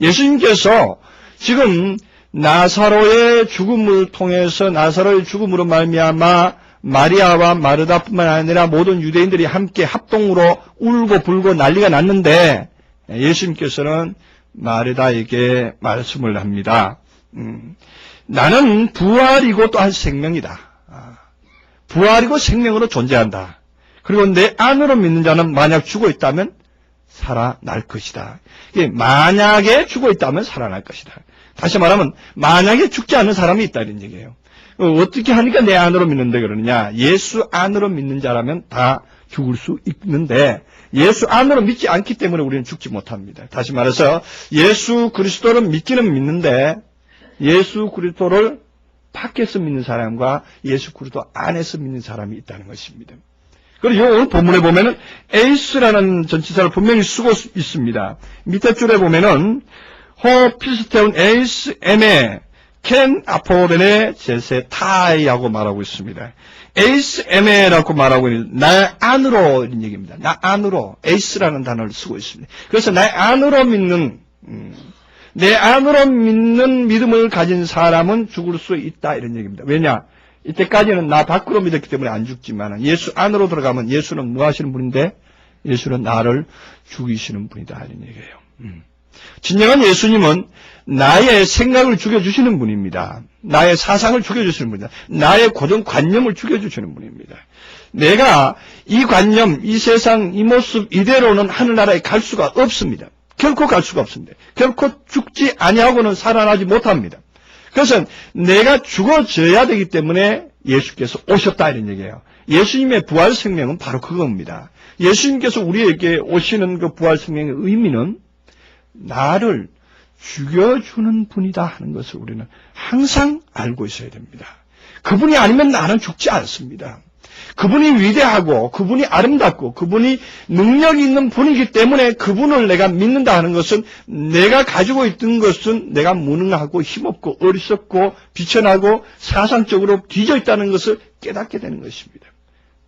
예수님께서 지금 나사로의 죽음을 통해서 나사로의 죽음으로 말미암아 마리아와 마르다뿐만 아니라 모든 유대인들이 함께 합동으로 울고 불고 난리가 났는데 예수님께서는 마르다에게 말씀을 합니다. 나는 부활이고 또한 생명이다. 부활이고 생명으로 존재한다. 그리고 내 안으로 믿는 자는 만약 죽어 있다면 살아날 것이다. 만약에 죽어 있다면 살아날 것이다. 다시 말하면 만약에 죽지 않은 사람이 있다 이런 얘기예요. 어떻게 하니까 내 안으로 믿는데 그러느냐. 예수 안으로 믿는 자라면 다 죽을 수 있는데 예수 안으로 믿지 않기 때문에 우리는 죽지 못합니다. 다시 말해서 예수 그리스도를 믿기는 믿는데 예수 그리스도를 밖에서 믿는 사람과 예수 그리스도 안에서 믿는 사람이 있다는 것입니다. 그리고 오늘 본문에 보면은 에이스라는 전치사를 분명히 쓰고 있습니다. 밑에 줄에 보면은 호 피스테온 에이스 에메 켄 아포렌의 제세 타이하고 말하고 있습니다. 에이스 에메라고 말하고 있는 나의 안으로 이런 얘기입니다. 나 안으로 에이스라는 단어를 쓰고 있습니다. 그래서 나의 안으로 믿는 내 안으로 믿는 믿음을 가진 사람은 죽을 수 있다 이런 얘기입니다. 왜냐? 이때까지는 나 밖으로 믿었기 때문에 안 죽지만 예수 안으로 들어가면 예수는 뭐 하시는 분인데? 예수는 나를 죽이시는 분이다 이런 얘기예요. 진정한 예수님은 나의 생각을 죽여주시는 분입니다. 나의 사상을 죽여주시는 분입니다. 나의 고정관념을 죽여주시는 분입니다. 내가 이 관념, 이 세상, 이 모습 이대로는 하늘나라에 갈 수가 없습니다. 결코 갈 수가 없습니다. 결코 죽지 아니하고는 살아나지 못합니다. 그래서 내가 죽어져야 되기 때문에 예수께서 오셨다 이런 얘기예요. 예수님의 부활 생명은 바로 그겁니다. 예수님께서 우리에게 오시는 그 부활 생명의 의미는 나를 죽여주는 분이다 하는 것을 우리는 항상 알고 있어야 됩니다. 그분이 아니면 나는 죽지 않습니다. 그분이 위대하고 그분이 아름답고 그분이 능력이 있는 분이기 때문에 그분을 내가 믿는다 하는 것은 내가 가지고 있던 것은 내가 무능하고 힘없고 어리석고 비천하고 사상적으로 뒤져 있다는 것을 깨닫게 되는 것입니다.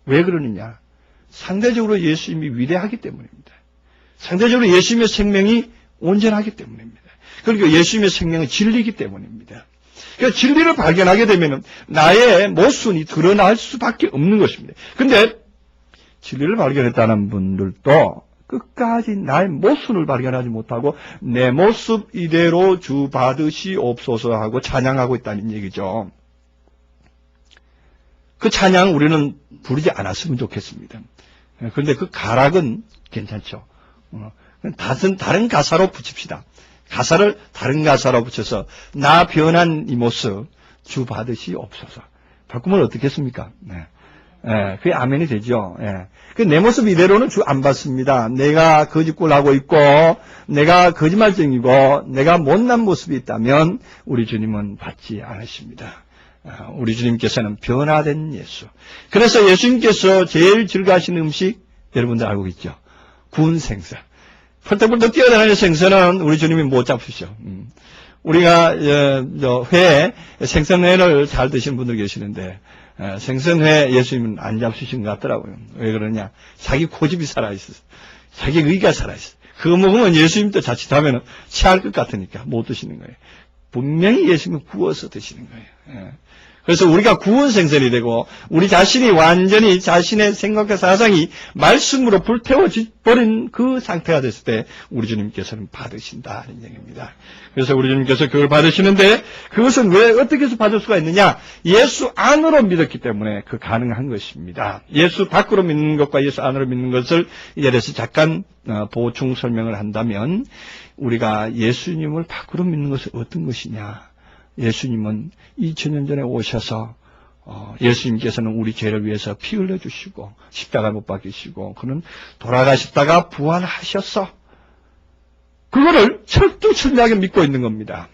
왜 그러느냐? 상대적으로 예수님이 위대하기 때문입니다. 상대적으로 예수님의 생명이 온전하기 때문입니다. 그리고 예수님의 생명은 진리이기 때문입니다. 그러니까 진리를 발견하게 되면 나의 모순이 드러날 수밖에 없는 것입니다. 그런데 진리를 발견했다는 분들도 끝까지 나의 모순을 발견하지 못하고 내 모습 이대로 주 받으시옵소서 하고 찬양하고 있다는 얘기죠. 그 찬양 우리는 부르지 않았으면 좋겠습니다. 그런데 그 가락은 괜찮죠. 다른 가사로 붙입시다. 가사를 다른 가사로 붙여서 나 변한 이 모습 주 받으시옵소서. 바꾸면 어떻겠습니까? 네. 그게 아멘이 되죠. 내 모습 이대로는 주 안 받습니다. 내가 거짓골 하고 있고, 내가 거짓말쟁이고, 내가 못난 모습이 있다면 우리 주님은 받지 않으십니다. 우리 주님께서는 변화된 예수. 그래서 예수님께서 제일 즐거워하시는 음식 여러분들 알고 있죠? 구운 생선. 펄떡펄떡 뛰어다니는 생선은 우리 주님이 못 잡수셔. 우리가 생선회를 잘 드시는 분들 계시는데 생선회 예수님은 안 잡수신 것 같더라고요. 왜 그러냐? 자기 고집이 살아있어. 자기 의가 살아있어. 그거 먹으면 예수님도 자칫하면 체할 것 같으니까 못 드시는 거예요. 분명히 예수님은 구워서 드시는 거예요. 그래서 우리가 구운 생선이 되고 우리 자신이 완전히 자신의 생각과 사상이 말씀으로 불태워버린 그 상태가 됐을 때 우리 주님께서는 받으신다는 얘기입니다. 그래서 우리 주님께서 그걸 받으시는데 그것은 왜 어떻게 해서 받을 수가 있느냐? 예수 안으로 믿었기 때문에 그 가능한 것입니다. 예수 밖으로 믿는 것과 예수 안으로 믿는 것을 예를 들어서 잠깐 보충 설명을 한다면 우리가 예수님을 밖으로 믿는 것은 어떤 것이냐? 예수님은 2000년 전에 오셔서 예수님께서는 우리 죄를 위해서 피 흘려주시고 십자가 못 박히시고 그는 돌아가셨다가 부활하셨어. 그거를 철두철미하게 믿고 있는 겁니다.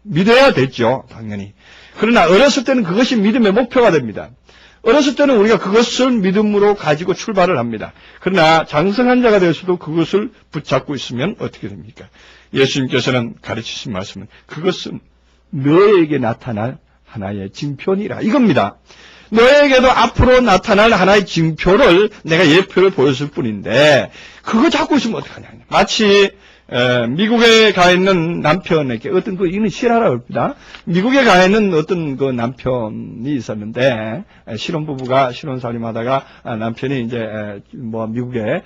믿어야 되죠, 당연히. 그러나 어렸을 때는 그것이 믿음의 목표가 됩니다. 어렸을 때는 우리가 그것을 믿음으로 가지고 출발을 합니다. 그러나 장성한 자가 되어서도 그것을 붙잡고 있으면 어떻게 됩니까? 예수님께서는 가르치신 말씀은 그것은 너에게 나타날 하나의 징표니라 이겁니다. 너에게도 앞으로 나타날 하나의 징표를 내가 예표를 보였을 뿐인데 그거 잡고 있으면 어떡하냐. 마치 미국에 가 있는 남편에게 어떤 이는 실화라고 합니다. 미국에 가 있는 어떤 그 남편이 있었는데 신혼부부가 신혼살림하다가 남편이 이제 미국에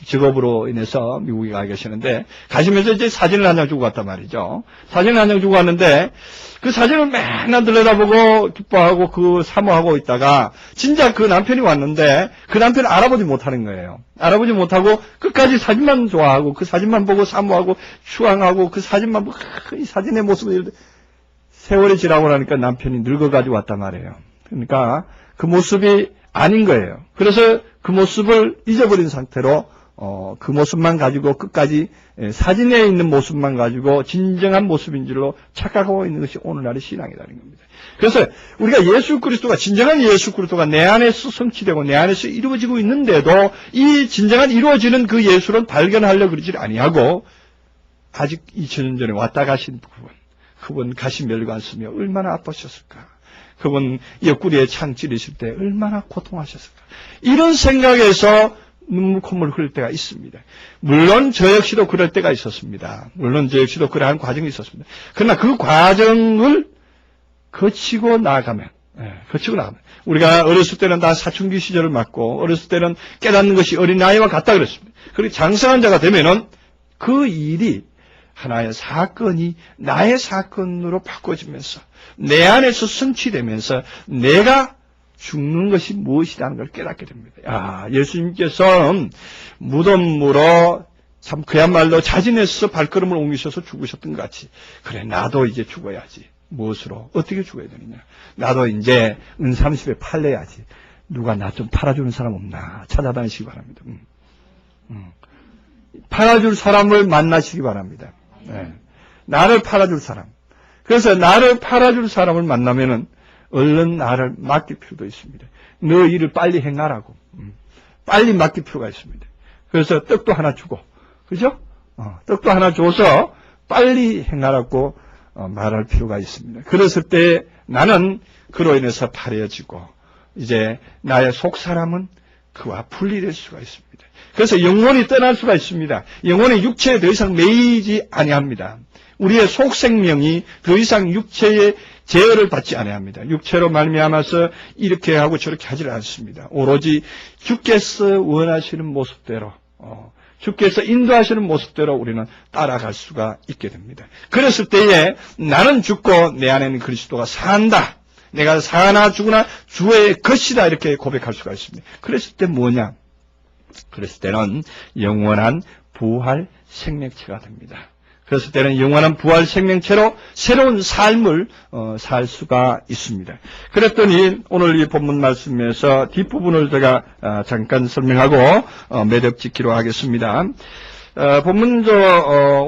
직업으로 인해서 미국에 가 계시는데 가시면서 이제 사진을 한 장 주고 갔단 말이죠. 사진을 한 장 주고 갔는데 그 사진을 맨날 들여다보고 기뻐하고 그 사모하고 있다가 진짜 그 남편이 왔는데 그 남편을 알아보지 못하는 거예요. 알아보지 못하고 끝까지 사진만 좋아하고 그 사진만 보고 사모하고 추앙하고 그 사진만 보고 이 사진의 모습을 세월이 지나고 나니까 남편이 늙어가지고 왔단 말이에요. 그러니까 그 모습이 아닌 거예요. 그래서 그 모습을 잊어버린 상태로 그 모습만 가지고 끝까지 사진에 있는 모습만 가지고 진정한 모습인 줄로 착각하고 있는 것이 오늘날의 신앙이라는 겁니다. 그래서 우리가 예수 그리스도가 진정한 예수 그리스도가 내 안에서 성취되고 내 안에서 이루어지고 있는데도 이 진정한 이루어지는 그 예수를 발견하려고 그러지 아니하고 아직 2000년 전에 왔다 가신 그분 가시 멸관 쓰며 얼마나 아프셨을까. 그분 옆구리에 창 찌르실 때 얼마나 고통하셨을까. 이런 생각에서 눈물 콧물 흘릴 때가 있습니다. 물론 저 역시도 그럴 때가 있었습니다. 물론 저 역시도 그러한 과정이 있었습니다. 그러나 그 과정을 거치고 나가면 우리가 어렸을 때는 다 사춘기 시절을 맞고 어렸을 때는 깨닫는 것이 어린아이와 같다 그랬습니다. 그리고 장성한 자가 되면은 그 일이 하나의 사건이 나의 사건으로 바꿔지면서 내 안에서 성취되면서 내가 죽는 것이 무엇이라는 걸 깨닫게 됩니다. 예수님께서 무덤으로 참 그야말로 자진해서 발걸음을 옮기셔서 죽으셨던 것 같이 그래 나도 이제 죽어야지. 무엇으로? 어떻게 죽어야 되느냐? 나도 이제 은30에 팔려야지. 누가 나 좀 팔아주는 사람 없나 찾아다니시기 바랍니다. 팔아줄 사람을 만나시기 바랍니다. 나를 팔아줄 사람. 그래서 나를 팔아줄 사람을 만나면은 얼른 나를 맡길 필요도 있습니다. 너 일을 빨리 행하라고. 빨리 맡길 필요가 있습니다. 그래서 떡도 하나 주고, 그죠? 떡도 하나 줘서 빨리 행하라고 말할 필요가 있습니다. 그랬을 때 나는 그로 인해서 파려지고 이제 나의 속사람은 그와 분리될 수가 있습니다. 그래서 영혼이 떠날 수가 있습니다. 영혼의 육체에 더 이상 매이지 아니합니다. 우리의 속생명이 더 이상 육체의 제어를 받지 아니합니다. 육체로 말미암아서 이렇게 하고 저렇게 하지 않습니다. 오로지 주께서 원하시는 모습대로 주께서 인도하시는 모습대로 우리는 따라갈 수가 있게 됩니다. 그랬을 때에 나는 죽고 내 안에는 그리스도가 산다. 내가 사나 죽으나 주의 것이다 이렇게 고백할 수가 있습니다. 그랬을 때 뭐냐? 그랬을 때는 영원한 부활 생명체가 됩니다. 그랬을 때는 영원한 부활 생명체로 새로운 삶을 살 수가 있습니다. 그랬더니 오늘 이 본문 말씀에서 뒷부분을 제가 잠깐 설명하고 매듭 짓기로 하겠습니다.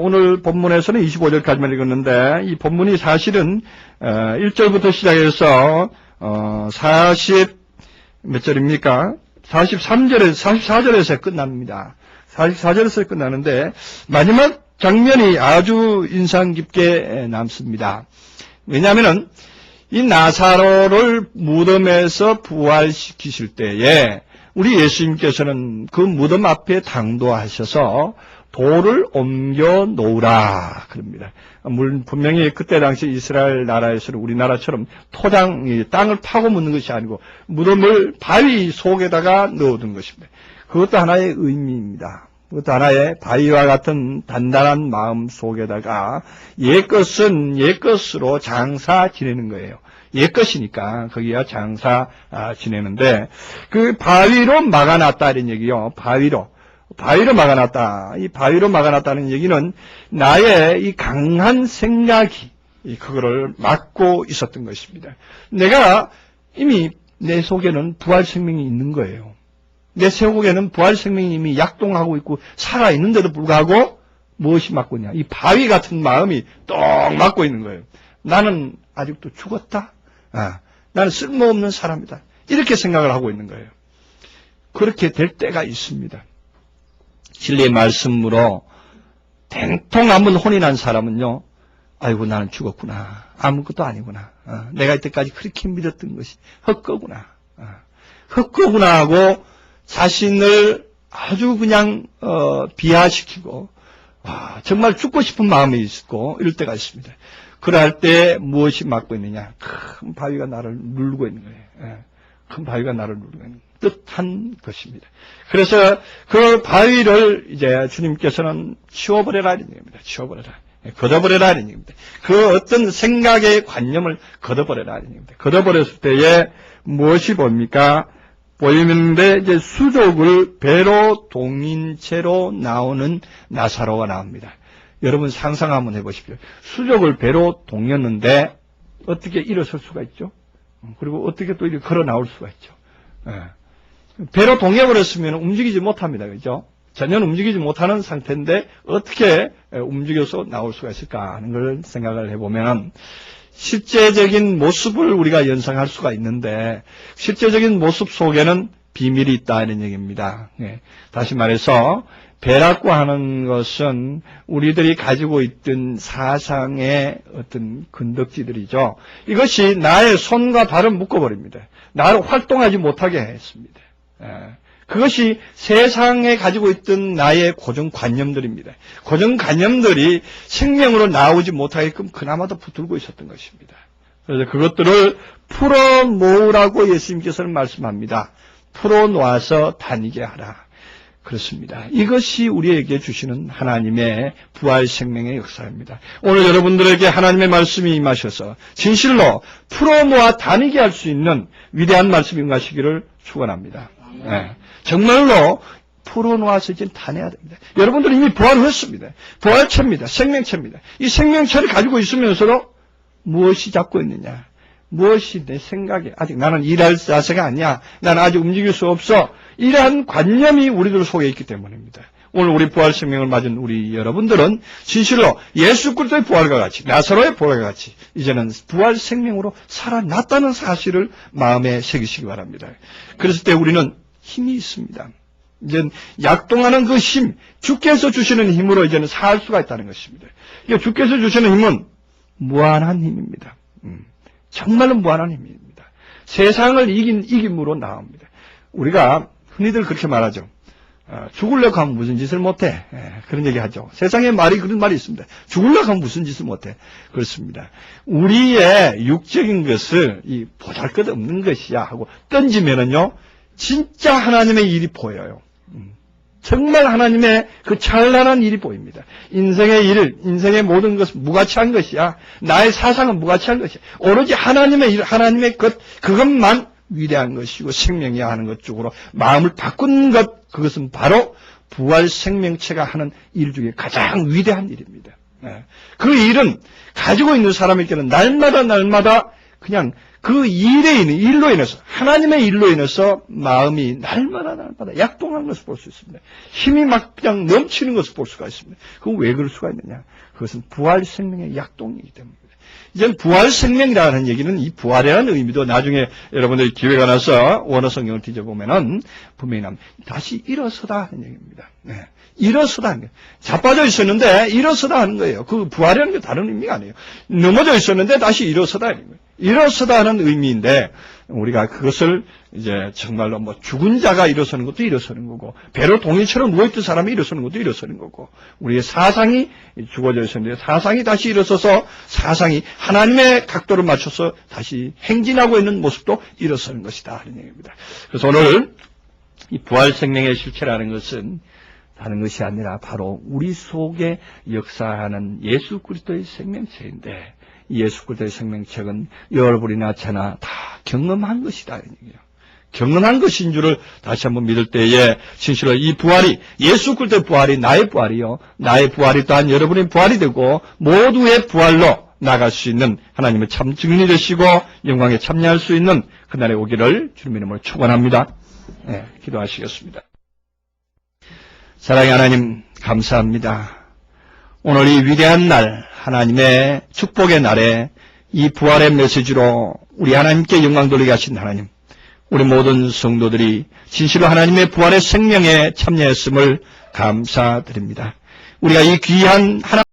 오늘 본문에서는 25절까지만 읽었는데 이 본문이 사실은 1절부터 시작해서 몇 절입니까? 44절에서 끝납니다. 44절에서 끝나는데 마지막 장면이 아주 인상 깊게 남습니다. 왜냐하면은 이 나사로를 무덤에서 부활시키실 때에 우리 예수님께서는 그 무덤 앞에 당도하셔서 돌을 옮겨 놓으라 그럽니다. 물론 분명히 그때 당시 이스라엘 나라에서는 우리나라처럼 땅을 파고 묻는 것이 아니고 무덤을 바위 속에다가 넣어둔 것입니다. 그것도 하나의 의미입니다. 그것도 하나의 바위와 같은 단단한 마음 속에다가 옛것은 옛것으로 장사 지내는 거예요. 옛것이니까 거기가 장사 지내는데 그 바위로 막아놨다 이런 얘기요. 바위로 막아놨다. 이 바위로 막아놨다는 얘기는 나의 이 강한 생각이 그거를 막고 있었던 것입니다. 내가 이미 내 속에는 부활 생명이 있는 거예요. 내 속에는 부활 생명이 이미 약동하고 있고 살아있는데도 불구하고 무엇이 막고 있냐? 이 바위 같은 마음이 떡 막고 있는 거예요. 나는 아직도 죽었다. 나는 쓸모없는 사람이다. 이렇게 생각을 하고 있는 거예요. 그렇게 될 때가 있습니다. 진리의 말씀으로 된통 한번 혼이 난 사람은요, 아이고 나는 죽었구나. 아무것도 아니구나. 내가 이때까지 그렇게 믿었던 것이 헛거구나. 헛거구나 하고 자신을 아주 그냥 비하시키고 정말 죽고 싶은 마음이 있고 이럴 때가 있습니다. 그럴 때 무엇이 막고 있느냐? 큰 바위가 나를 누르고 있는 거예요. 큰 바위가 나를 누르고 있는 뜻한 것입니다. 그래서 그 바위를 이제 주님께서는 치워버려라 이런 얘기입니다. 치워버려라. 걷어버려라 이런 얘기입니다. 그 어떤 생각의 관념을 걷어버려라 이런 얘기입니다. 걷어버렸을 때에 무엇이 보입니까? 보이는데 이제 수족을 배로 동인 채로 나오는 나사로가 나옵니다. 여러분 상상 한번 해보십시오. 수족을 배로 동였는데 어떻게 일어설 수가 있죠? 그리고 어떻게 또 이렇게 걸어 나올 수가 있죠? 배로 동여버렸으면 움직이지 못합니다. 그죠? 전혀 움직이지 못하는 상태인데 어떻게 움직여서 나올 수가 있을까 하는 걸 생각을 해보면 실제적인 모습을 우리가 연상할 수가 있는데 실제적인 모습 속에는 비밀이 있다 이런 얘기입니다. 다시 말해서 배라고 하는 것은 우리들이 가지고 있던 사상의 어떤 건덕지들이죠. 이것이 나의 손과 발을 묶어버립니다. 나를 활동하지 못하게 했습니다. 그것이 세상에 가지고 있던 나의 고정관념들입니다. 고정관념들이 생명으로 나오지 못하게끔 그나마도 붙들고 있었던 것입니다. 그래서 그것들을 풀어놓으라고 예수님께서는 말씀합니다. 풀어놓아서 다니게 하라. 그렇습니다. 이것이 우리에게 주시는 하나님의 부활 생명의 역사입니다. 오늘 여러분들에게 하나님의 말씀이 임하셔서 진실로 풀어놓아 다니게 할 수 있는 위대한 말씀이 임하시기를 축원합니다. 정말로 풀어놓아서 이제 다녀야 됩니다. 여러분들은 이미 부활했습니다. 부활체입니다. 생명체입니다. 이 생명체를 가지고 있으면서도 무엇이 잡고 있느냐? 무엇이 내 생각에 아직 나는 일할 자세가 아니야. 나는 아직 움직일 수 없어. 이러한 관념이 우리들 속에 있기 때문입니다. 오늘 우리 부활 생명을 맞은 우리 여러분들은 진실로 예수 그리스도의 부활과 같이 나사로의 부활과 같이 이제는 부활 생명으로 살아났다는 사실을 마음에 새기시기 바랍니다. 그랬을 때 우리는 힘이 있습니다. 이제 약동하는 그 힘, 주께서 주시는 힘으로 이제는 살 수가 있다는 것입니다. 주께서 주시는 힘은 무한한 힘입니다. 정말로 무한한 힘입니다. 세상을 이김으로 나옵니다. 우리가 흔히들 그렇게 말하죠. 죽으려고 하면 무슨 짓을 못해. 그런 얘기 하죠. 세상에 그런 말이 있습니다. 죽으려고 하면 무슨 짓을 못해. 그렇습니다. 우리의 육적인 것을 이 보잘것없는 것이야 하고 던지면은요, 진짜 하나님의 일이 보여요. 정말 하나님의 그 찬란한 일이 보입니다. 인생의 모든 것은 무가치한 것이야. 나의 사상은 무가치한 것이야. 오로지 하나님의 일, 하나님의 그것만 위대한 것이고 생명이야 하는 것 쪽으로 마음을 바꾼 것, 그것은 바로 부활 생명체가 하는 일 중에 가장 위대한 일입니다. 그 일은 가지고 있는 사람에게는 날마다 그냥 그 일로 인해서, 하나님의 일로 인해서 마음이 날마다 약동하는 것을 볼 수 있습니다. 힘이 막 그냥 넘치는 것을 볼 수가 있습니다. 그건 왜 그럴 수가 있느냐? 그것은 부활 생명의 약동이기 때문입니다. 이젠 부활 생명이라는 얘기는 이 부활이라는 의미도 나중에 여러분들이 기회가 나서 원어 성경을 뒤져보면은 분명히 나옵니다. 다시 일어서다 하는 얘기입니다. 일어서다 하는 거예요. 자빠져 있었는데 일어서다 하는 거예요. 그 부활이라는 게 다른 의미가 아니에요. 넘어져 있었는데 다시 일어서다 하는 거예요. 일어서다 하는 의미인데 우리가 그것을 이제 정말로 죽은 자가 일어서는 것도 일어서는 거고, 배로 동이처럼 누워있던 사람이 일어서는 것도 일어서는 거고, 우리의 사상이 죽어져 있었는데 사상이 다시 일어서서 사상이 하나님의 각도를 맞춰서 다시 행진하고 있는 모습도 일어서는 것이다 하는 얘기입니다. 그래서 오늘 이 부활 생명의 실체라는 것은 다른 것이 아니라 바로 우리 속에 역사하는 예수 그리스도의 생명체인데, 예수 그리스도의 생명체는 여러분이나 저나 다 경험한 것이다 이런 얘기예요. 경험한 것인 줄을 다시 한번 믿을 때에 진실로 이 부활이, 예수 그리스도의 부활이 나의 부활이요, 나의 부활이 또한 여러분의 부활이 되고 모두의 부활로 나갈 수 있는 하나님의 참 증인이 되시고 영광에 참여할 수 있는 그날에 오기를 주님의 이름으로 축원합니다. 기도하시겠습니다. 사랑의 하나님, 감사합니다. 오늘 이 위대한 날, 하나님의 축복의 날에 이 부활의 메시지로 우리 하나님께 영광 돌리게 하신 하나님, 우리 모든 성도들이 진실로 하나님의 부활의 생명에 참여했음을 감사드립니다. 우리가 이 귀한 하나님